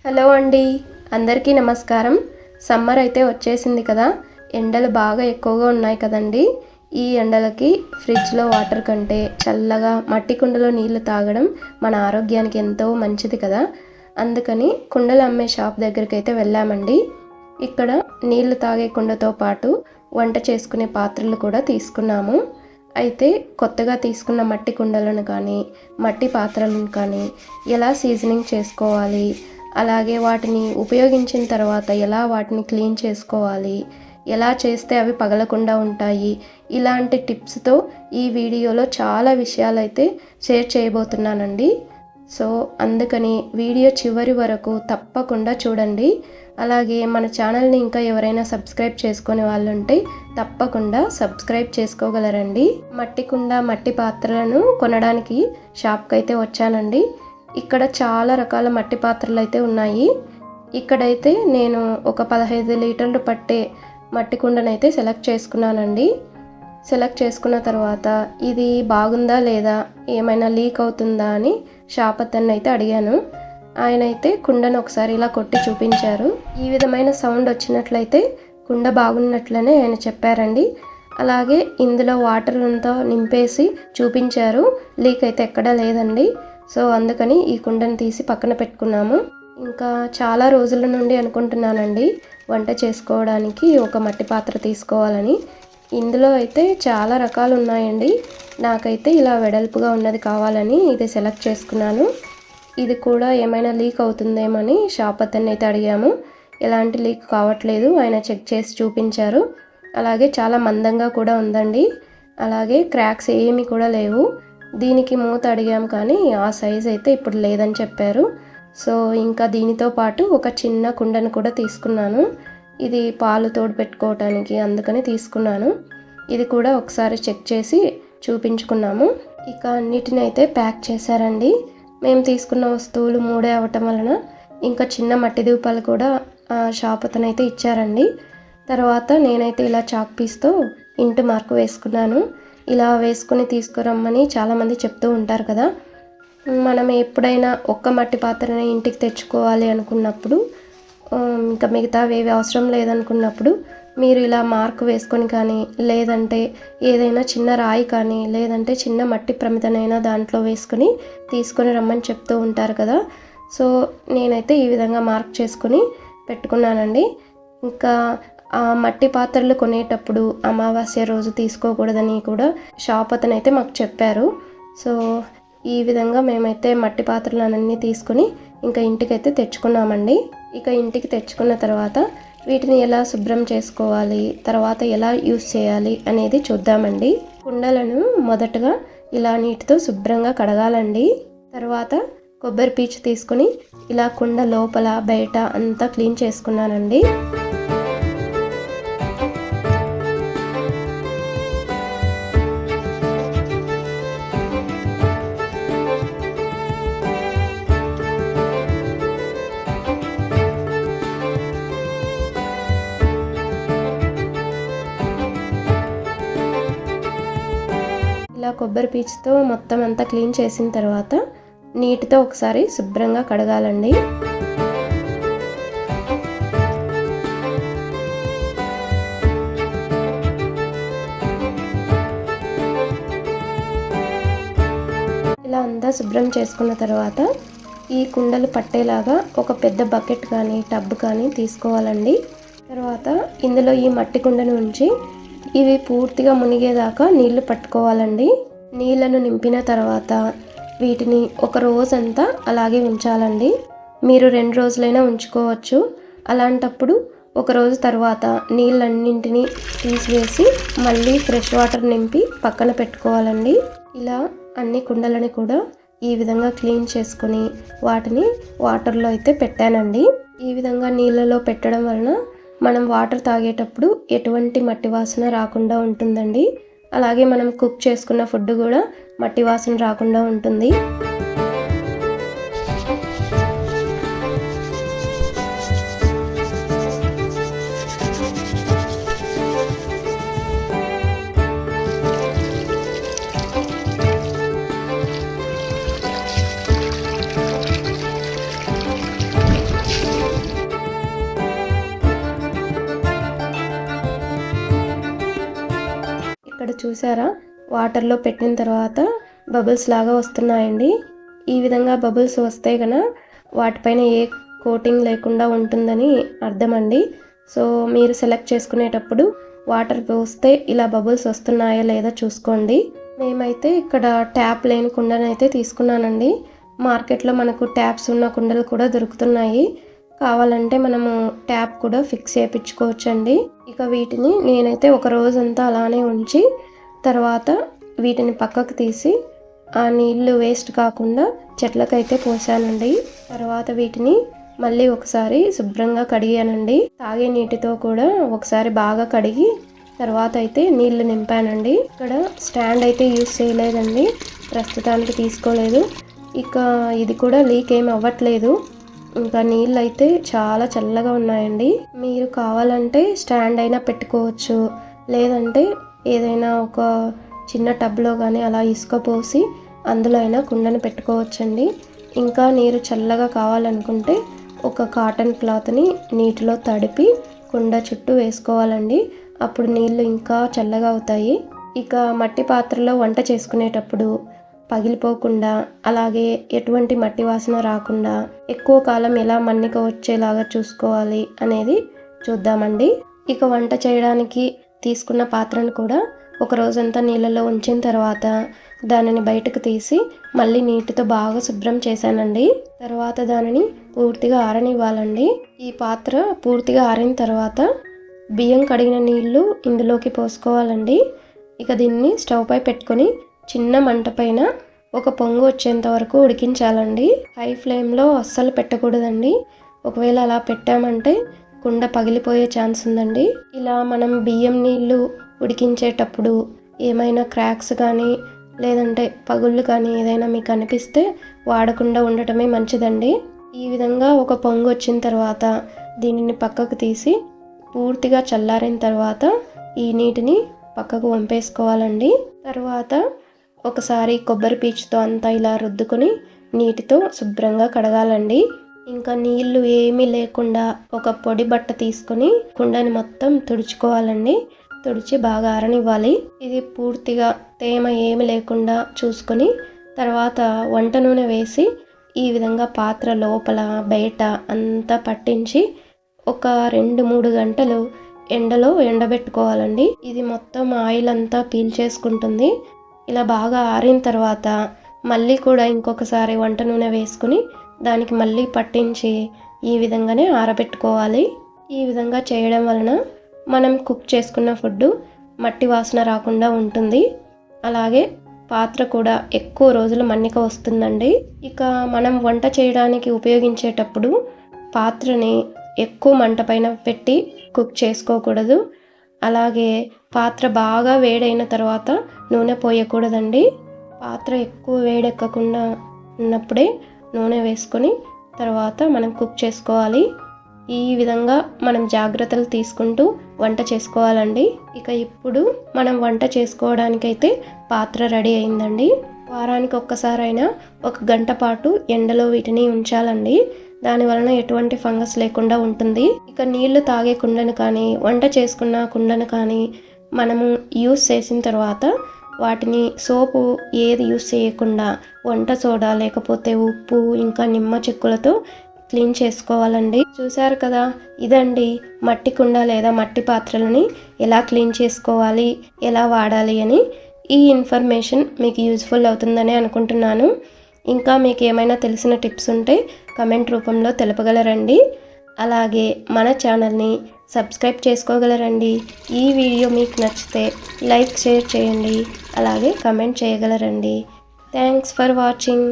Hello అండి, అందరికీ నమస్కారం. సమ్మర్ అయితే వచ్చేసింది కదా. ఎండలు బాగా ఎక్కువగా ఉన్నాయి కదండి. ఈ ఎండలకి ఫ్రిడ్జ్లో వాటర్ కంటే చల్లగా మట్టి కుండలో నీళ్లు తాగడం మన ఆరోగ్యానికి ఎంతో మంచిది కదా. అందుకని కుండలు అమ్మే షాప్ దగ్గరికి అయితే వెళ్ళామండి. ఇక్కడ నీళ్లు తాగే కుండతో పాటు వంట చేసుకునే పాత్రలు కూడా తీసుకున్నాము. అయితే కొత్తగా తీసుకున్న మట్టి కుండలను కానీ మట్టి పాత్రలను కానీ ఎలా సీజనింగ్ చేసుకోవాలి, అలాగే వాటిని ఉపయోగించిన తర్వాత ఎలా వాటిని క్లీన్ చేసుకోవాలి, ఎలా చేస్తే అవి పగలకుండా ఉంటాయి, ఇలాంటి టిప్స్తో ఈ వీడియోలో చాలా విషయాలు అయితే షేర్ చేయబోతున్నానండి. సో అందుకని వీడియో చివరి వరకు తప్పకుండా చూడండి. అలాగే మన ఛానల్ని ఇంకా ఎవరైనా సబ్స్క్రైబ్ చేసుకునే వాళ్ళు ఉంటే తప్పకుండా సబ్స్క్రైబ్ చేసుకోగలరండి. మట్టి కుండ మట్టి పాత్రలను కొనడానికి షాప్కి అయితే వచ్చానండి. ఇక్కడ చాలా రకాల మట్టి పాత్రలు అయితే ఉన్నాయి. ఇక్కడైతే నేను ఒక 15 లీటర్లు పట్టే మట్టి కుండనైతే సెలెక్ట్ చేసుకున్నానండి. సెలెక్ట్ చేసుకున్న తర్వాత ఇది బాగుందా లేదా, ఏమైనా లీక్ అవుతుందా అని షాప్ అతన్ని అయితే అడిగాను. ఆయన అయితే కుండను ఒకసారి ఇలా కొట్టి చూపించారు. ఈ విధమైన సౌండ్ వచ్చినట్లయితే కుండ బాగున్నట్లనే ఆయన చెప్పారండి. అలాగే ఇందులో వాటర్ అంతా నింపేసి చూపించారు. లీక్ అయితే ఎక్కడా లేదండి. సో అందుకని ఈ కుండను తీసి పక్కన పెట్టుకున్నాము. ఇంకా చాలా రోజుల నుండి అనుకుంటున్నానండి వంట చేసుకోవడానికి ఒక మట్టి పాత్ర తీసుకోవాలని. ఇందులో అయితే చాలా రకాలు ఉన్నాయండి. నాకైతే ఇలా వెడల్పుగా ఉన్నది కావాలని ఇది సెలెక్ట్ చేసుకున్నాను. ఇది కూడా ఏమైనా లీక్ అవుతుందేమని షాప్ అతన్ని అయితే అడిగాము. ఎలాంటి లీక్ కావట్లేదు, ఆయన చెక్ చేసి చూపించారు. అలాగే చాలా మందంగా కూడా ఉందండి. అలాగే క్రాక్స్ ఏమీ కూడా లేవు. దీనికి మూత అడిగాం కానీ ఆ సైజ్ అయితే ఇప్పుడు లేదని చెప్పారు. సో ఇంకా దీనితో పాటు ఒక చిన్న కుండను కూడా తీసుకున్నాను. ఇది పాలు తోడు పెట్టుకోవటానికి అందుకని తీసుకున్నాను. ఇది కూడా ఒకసారి చెక్ చేసి చూపించుకున్నాము. ఇక అన్నిటిని అయితే ప్యాక్ చేశారండి. మేము తీసుకున్న వస్తువులు 3 అవ్వటం వలన ఇంకా చిన్న మట్టి దీపాలు కూడా షాప్ అతనైతే ఇచ్చారండి. తర్వాత నేనైతే ఇలా చాక్ పీస్తో ఇంటి మార్కు వేసుకున్నాను. ఇలా వేసుకుని తీసుకురమ్మని చాలామంది చెప్తూ ఉంటారు కదా. మనం ఎప్పుడైనా ఒక్క మట్టి పాత్రని ఇంటికి తెచ్చుకోవాలి అనుకున్నప్పుడు, ఇంకా మిగతావి ఏవి అవసరం లేదనుకున్నప్పుడు మీరు ఇలా మార్కు వేసుకొని కానీ, లేదంటే ఏదైనా చిన్న రాయి కానీ, లేదంటే చిన్న మట్టి ప్రమిదనైనా దాంట్లో వేసుకొని తీసుకొని రమ్మని చెప్తూ ఉంటారు కదా. సో నేనైతే ఈ విధంగా మార్క్ చేసుకొని పెట్టుకున్నానండి. ఇంకా ఆ మట్టి పాత్రలు కొనేటప్పుడు అమావాస్య రోజు తీసుకోకూడదని కూడా షాప్ అతనైతే మాకు చెప్పారు. సో ఈ విధంగా మేమైతే మట్టి పాత్రలన్నీ తీసుకుని ఇంకా ఇంటికైతే తెచ్చుకున్నామండి. ఇక ఇంటికి తెచ్చుకున్న తర్వాత వీటిని ఎలా శుభ్రం చేసుకోవాలి, తర్వాత ఎలా యూస్ చేయాలి అనేది చూద్దామండి. కుండలను మొదటగా ఇలా నీటితో శుభ్రంగా కడగాలండి. తర్వాత కొబ్బరి పీచు తీసుకుని ఇలా కుండ లోపల బయట అంతా క్లీన్ చేసుకున్నానండి. ఇలా కొబ్బరి పీచుతో మొత్తం అంతా క్లీన్ చేసిన తర్వాత నీటితో ఒకసారి శుభ్రంగా కడగాలండి. ఇలా అంతా శుభ్రం చేసుకున్న తర్వాత ఈ కుండలు పట్టేలాగా ఒక పెద్ద బకెట్ కానీ టబ్ కానీ తీసుకోవాలండి. తర్వాత ఇందులో ఈ మట్టి కుండను ఉంచి ఇవి పూర్తిగా మునిగేదాకా నీళ్లు పట్టుకోవాలండి. నీళ్లను నింపిన తర్వాత వీటిని ఒక రోజంతా అలాగే ఉంచాలండి. మీరు 2 రోజులైనా ఉంచుకోవచ్చు. అలాంటప్పుడు ఒక రోజు తర్వాత నీళ్ళన్నింటినీ తీసివేసి మళ్ళీ ఫ్రెష్ వాటర్ నింపి పక్కన పెట్టుకోవాలండి. ఇలా అన్ని కుండలని కూడా ఈ విధంగా క్లీన్ చేసుకొని వాటిని వాటర్లో అయితే పెట్టానండి. ఈ విధంగా నీళ్ళలో పెట్టడం వలన మనం వాటర్ తాగేటప్పుడు ఎటువంటి మట్టి వాసన రాకుండా ఉంటుందండి. అలాగే మనం కుక్ చేసుకున్న ఫుడ్ కూడా మట్టి వాసన రాకుండా ఉంటుంది. చూసారా, వాటర్లో పెట్టిన తర్వాత బబుల్స్ లాగా వస్తున్నాయండి. ఈ విధంగా బబుల్స్ వస్తే కనుక వాటిపైన ఏ కోటింగ్ లేకుండా ఉంటుందని అర్థం అండి. సో మీరు సెలెక్ట్ చేసుకునేటప్పుడు వాటర్ పోస్తే ఇలా బబుల్స్ వస్తున్నాయా లేదా చూసుకోండి. మేమైతే ఇక్కడ ట్యాప్ లేని కుండనైతే తీసుకున్నానండి. మార్కెట్లో మనకు ట్యాప్స్ ఉన్న కుండలు కూడా దొరుకుతున్నాయి. కావాలంటే మనము ట్యాప్ కూడా ఫిక్స్ చేయించుకోవచ్చండి. ఇక వీటిని నేనైతే ఒక రోజంతా అలానే ఉంచి తర్వాత వీటిని పక్కకు తీసి ఆ నీళ్లు వేస్ట్ కాకుండా చెట్లకైతే పోసానండి. తర్వాత వీటిని మళ్ళీ ఒకసారి శుభ్రంగా కడిగానండి. తాగే నీటితో కూడా ఒకసారి బాగా కడిగి తర్వాత అయితే నీళ్లు నింపానండి. ఇక్కడ స్టాండ్ అయితే యూస్ చేయలేదండి, ప్రస్తుతానికి తీసుకోలేదు. ఇక ఇది కూడా లీక్ ఏమి అవ్వట్లేదు. ఇంకా నీళ్ళు అయితే చాలా చల్లగా ఉన్నాయండి. మీరు కావాలంటే స్టాండ్ అయినా పెట్టుకోవచ్చు, లేదంటే ఏదైనా ఒక చిన్న టబ్లో కానీ అలా ఇసుక పోసి అందులో అయినా కుండను పెట్టుకోవచ్చండి. ఇంకా నీరు చల్లగా కావాలనుకుంటే ఒక కాటన్ క్లాత్ని నీటిలో తడిపి కుండ చుట్టూ వేసుకోవాలండి. అప్పుడు నీళ్ళు ఇంకా చల్లగా అవుతాయి. ఇక మట్టి పాత్రలో వంట చేసుకునేటప్పుడు పగిలిపోకుండా, అలాగే ఎటువంటి మట్టి వాసన రాకుండా ఎక్కువ కాలం ఎలా మన్నిక వచ్చేలాగా చూసుకోవాలి అనేది చూద్దామండి. ఇక వంట చేయడానికి తీసుకున్న పాత్రను కూడా ఒక రోజంతా నీళ్ళలో ఉంచిన తర్వాత దానిని బయటకు తీసి మళ్ళీ నీటితో బాగా శుభ్రం చేశానండి. తర్వాత దానిని పూర్తిగా ఆరనివ్వాలండి. ఈ పాత్ర పూర్తిగా ఆరిన తర్వాత బియ్యం కడిగిన నీళ్లు ఇందులోకి పోసుకోవాలండి. ఇక దీన్ని స్టవ్ పై పెట్టుకొని చిన్న మంట పైన ఒక పొంగు వచ్చేంత వరకు ఉడికించాలండి. హై ఫ్లేమ్లో అస్సలు పెట్టకూడదండి. ఒకవేళ అలా పెట్టామంటే కుండ పగిలిపోయే ఛాన్స్ ఉందండి. ఇలా మనం బియ్యం నీళ్లు ఉడికించేటప్పుడు ఏమైనా క్రాక్స్ కానీ లేదంటే పగుళ్ళు కానీ ఏదైనా మీకు అనిపిస్తే వాడకుండా ఉండటమే మంచిదండి. ఈ విధంగా ఒక పొంగు వచ్చిన తర్వాత దీనిని పక్కకు తీసి పూర్తిగా చల్లారిన తర్వాత ఈ నీటిని పక్కకు వంపేసుకోవాలండి. తర్వాత ఒకసారి కొబ్బరి పీచుతో అంతా ఇలా రుద్దుకొని నీటితో శుభ్రంగా కడగాలండి. ఇంకా నీళ్లు ఏమీ లేకుండా ఒక పొడి బట్ట తీసుకొని కుండని మొత్తం తుడుచుకోవాలండి. తుడిచి బాగా ఆరనివ్వాలి. ఇది పూర్తిగా తేమ ఏమి లేకుండా చూసుకొని తర్వాత వంట నూనె వేసి ఈ విధంగా పాత్ర లోపల బయట అంతా పట్టించి ఒక 2-3 గంటలు ఎండలో ఎండబెట్టుకోవాలండి. ఇది మొత్తం ఆయిల్ అంతా పీల్చేసుకుంటుంది. ఇలా బాగా ఆరిన తర్వాత మళ్ళీ కూడా ఇంకొకసారి వంట నూనె వేసుకుని దానికి మళ్ళీ పట్టించి ఈ విధంగానే ఆరబెట్టుకోవాలి. ఈ విధంగా చేయడం వలన మనం కుక్ చేసుకున్న ఫుడ్ మట్టి వాసన రాకుండా ఉంటుంది. అలాగే పాత్ర కూడా ఎక్కువ రోజులు మన్నిక వస్తుందండి. ఇక మనం వంట చేయడానికి ఉపయోగించేటప్పుడు పాత్రని ఎక్కువ మంట పైన పెట్టి కుక్ చేసుకోకూడదు. అలాగే పాత్ర బాగా వేడైన తర్వాత నూనె పోయకూడదండి. పాత్ర ఎక్కువ వేడెక్కకుండా ఉన్నప్పుడే నూనె వేసుకొని తర్వాత మనం కుక్ చేసుకోవాలి. ఈ విధంగా మనం జాగ్రత్తలు తీసుకుంటూ వంట చేసుకోవాలండి. ఇక ఇప్పుడు మనం వంట చేసుకోవడానికైతే పాత్ర రెడీ అయిందండి. వారానికి ఒక్కసారైనా 1 గంట పాటు ఎండలో వీటిని ఉంచాలండి. దాని వలన ఎటువంటి ఫంగస్ లేకుండా ఉంటుంది. ఇక నీళ్లు తాగే కుండను కానీ వంట చేసుకున్న కుండను కానీ మనము యూస్ చేసిన తర్వాత వాటిని సోపు ఏది యూస్ చేయకుండా వంట సోడా లేకపోతే ఉప్పు ఇంకా నిమ్మ చెక్కులతో క్లీన్ చేసుకోవాలండి. చూసారు కదా, ఇదండి మట్టి కుండ లేదా మట్టి పాత్రలని ఎలా క్లీన్ చేసుకోవాలి, ఎలా వాడాలి అని. ఈ ఇన్ఫర్మేషన్ మీకు యూజ్ఫుల్ అవుతుందని అనుకుంటున్నాను. ఇంకా మీకు ఏమైనా తెలిసిన టిప్స్ ఉంటే కమెంట్ రూపంలో తెలపగలరండి. అలాగే మన ఛానల్ని సబ్స్క్రైబ్ చేసుకోగలరండి. ఈ వీడియో మీకు నచ్చితే లైక్, షేర్ చేయండి. అలాగే కమెంట్ చేయగలరండి. Thanks for watching.